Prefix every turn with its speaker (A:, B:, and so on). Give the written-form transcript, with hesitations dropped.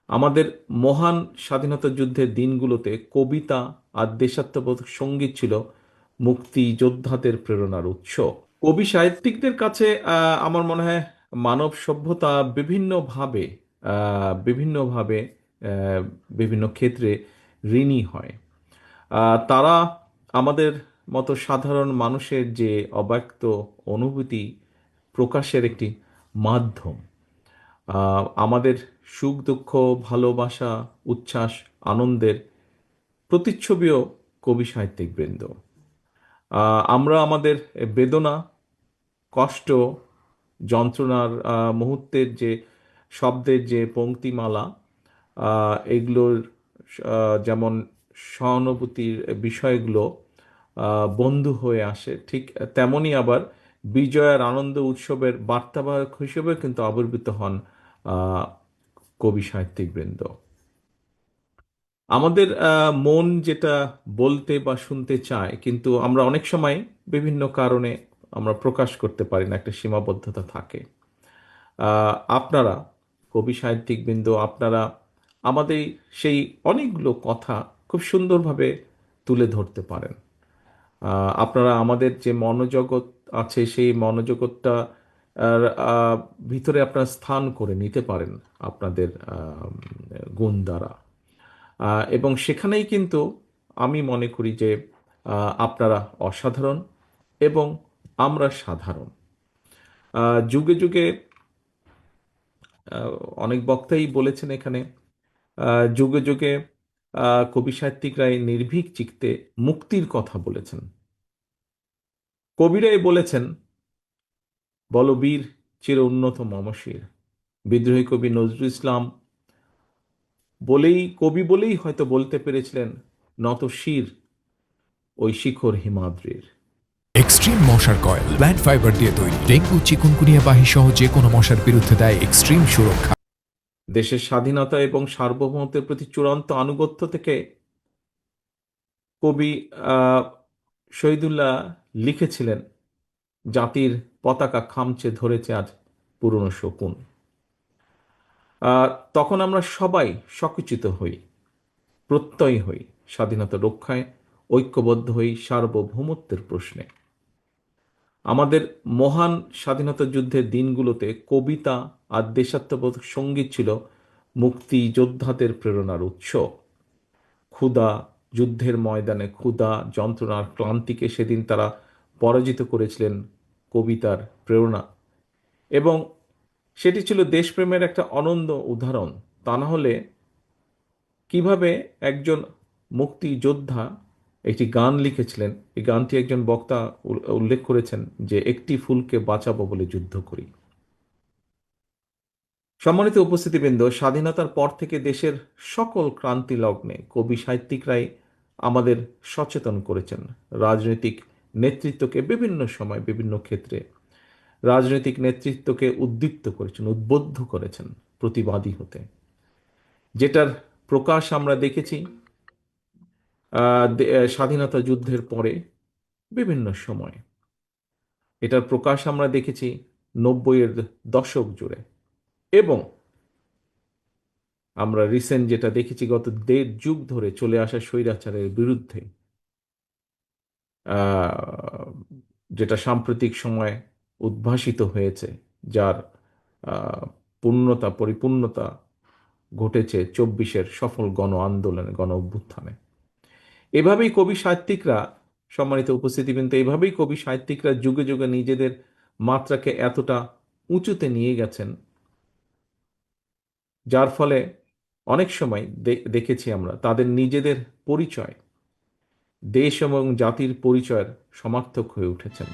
A: আমাদের মহান স্বাধীনতা যুদ্ধের দিনগুলোতে কবিতা আর দেশাত্মবোধক সঙ্গীত ছিল মুক্তি যোদ্ধাদের প্রেরণার উৎস। কবি সাহিত্যিকদের কাছে আমার মনে হয় মানব সভ্যতা বিভিন্নভাবে আহ, বিভিন্ন ক্ষেত্রে ঋণী হয়। তারা আমাদের মতো সাধারণ মানুষের যে অব্যক্ত অনুভূতি প্রকাশের একটি মাধ্যম। আমাদের সুখ দুঃখ, ভালোবাসা, উচ্ছ্বাস, আনন্দের প্রতিচ্ছবিও কবি সাহিত্যিক বৃন্দ। আমরা আমাদের বেদনা, কষ্ট, যন্ত্রণার মুহূর্তের যে শব্দের যে পংক্তিমালা, এগুলোর যেমন সহানুভূতির বিষয়গুলো বন্ধু হয়ে আসে, ঠিক তেমনি আবার বিজয়ের আনন্দ উৎসবের বার্তাবাহক হিসেবে কিন্তু আবির্ভূত হন আহ, কবি সাহিত্যিক বৃন্দ। আমাদের মন যেটা বলতে বা শুনতে চায়, কিন্তু আমরা অনেক সময় বিভিন্ন কারণে আমরা প্রকাশ করতে পারি না, একটা সীমাবদ্ধতা থাকে। আপনারা কবি সাহিত্যিকবৃন্দ, আপনারা আমাদের সেই অনেকগুলো কথা খুব সুন্দরভাবে তুলে ধরতে পারেন। আপনারা আমাদের যে মনোজগৎ আছে সেই মনোজগৎটা আর, ভিতরে আপনারা স্থান করে নিতে পারেন আপনাদের গুণ দ্বারা। এবং সেখানেই কিন্তু আমি মনে করি যে আপনারা অসাধারণ এবং আমরা সাধারণ। যুগে যুগে আহ, অনেক বক্তাই বলেছেন এখানে, যুগে যুগে কবি সাহিত্যিকরাই নির্ভীক চিত্তে মুক্তির কথা বলেছেন। কবিরাই বলেছেন, বলবীর চির উন্নত মমশির। বিদ্রোহী কবি নজরুল ইসলাম কবি বলেই হয়তো বলতে পেরেছিলেন, নত শির ওই শিখর হিমাদ্রির।
B: এক্সট্রিম মশার কয়েল প্ল্যান্ট ফাইবার দিয়ে তৈরি, ডেঙ্গু চিকুনগুনিয়া বাহি সহ যে কোনো মশার বিরুদ্ধে দেয় এক্সট্রিম সুরক্ষা।
A: দেশের স্বাধীনতা এবং সার্বভৌমত্বের প্রতি চূড়ান্ত আনুগত্য থেকে কবি আহ, শহীদুল্লাহ লিখেছিলেন, জাতির পতাকা খামচে ধরেছে আজ পুরনো শকুন। আহ, তখন আমরা সবাই সকুচিত হই, প্রত্যয়ী হই স্বাধীনতা রক্ষায়, ঐক্যবদ্ধ হই সার্বভৌমত্বের প্রশ্নে। আমাদের মহান স্বাধীনতা যুদ্ধের দিনগুলোতে কবিতা আর দেশাত্মবোধক সঙ্গীত ছিল মুক্তি যোদ্ধাদের প্রেরণার উৎস। ক্ষুধা, যুদ্ধের ময়দানে ক্ষুধা, যন্ত্রণার ক্লান্তিকে সেদিন তারা পরাজিত করেছিলেন কবিতার প্রেরণা। এবং সেটি ছিল দেশপ্রেমের একটা অনন্য উদাহরণ। তা না হলে কিভাবে একজন মুক্তিযোদ্ধা একটি গান লিখেছিলেন, এই গানটি একজন বক্তা উল্লেখ করেছেন যে, একটি ফুলকে বাঁচাবো বলে যুদ্ধ করি। সম্মানিত উপস্থিতিবৃন্দ, স্বাধীনতার পর থেকে দেশের সকল ক্রান্তি লগ্নে কবি সাহিত্যিকরাই আমাদের সচেতন করেছেন। রাজনৈতিক নেতৃত্বকে বিভিন্ন সময় বিভিন্ন ক্ষেত্রে রাজনৈতিক নেতৃত্বকে উদ্দীপ্ত করেছেন, উদ্বুদ্ধ করেছেন প্রতিবাদী হতে। যেটার প্রকাশ আমরা দেখেছি স্বাধীনতা যুদ্ধের পরে বিভিন্ন সময়। এটার প্রকাশ আমরা দেখেছি 90-এর দশক জুড়ে। এবং আমরা রিসেন্ট যেটা দেখেছি, গত 1.5 যুগ ধরে চলে আসা স্বৈরাচারের বিরুদ্ধে, আহ, যেটা সাম্প্রতিক সময়ে উদ্ভাসিত হয়েছে, যার আহ, পরিপূর্ণতা ঘটেছে 24-এর সফল গণ আন্দোলনে, গণ অভ্যুত্থানে। এভাবেই কবি সাহিত্যিকরা, সম্মানিত উপস্থিতিবৃন্দ, এভাবেই কবি সাহিত্যিকরা যুগে যুগে নিজেদের মাত্রাকে এতটা উঁচুতে নিয়ে গেছেন, যার ফলে অনেক সময় দেখেছি আমরা তাদের নিজেদের পরিচয়, দেশ এবং জাতির পরিচয়ের সমার্থক হয়ে উঠেছেন।